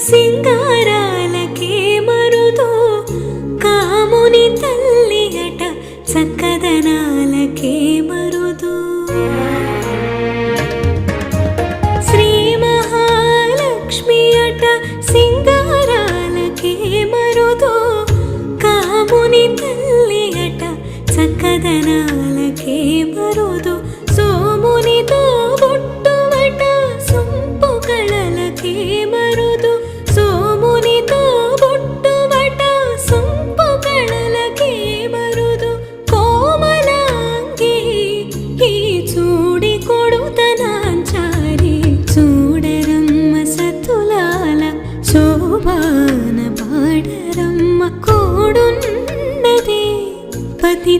సింగారాలకే మరుదు కాముని తల్లి అట చక్కదనాలకే మరుదు శ్రీ మహాలక్ష్మి అట సింగారాలకే మరుదు కాముని తల్లి అట చక్కదనాలకే మరుదు సోమునితో బొట్టుమట సొంపు కళలకే మరుదు సోమునితో బొట్టుమట సొంపు కళలకే మరుదు కోమలాంగి ఈ చూడి కొడుతనాంచారి చూడరమ్మ సతులాల శోభాన పాడరమ్మ కోడున్నదే పతి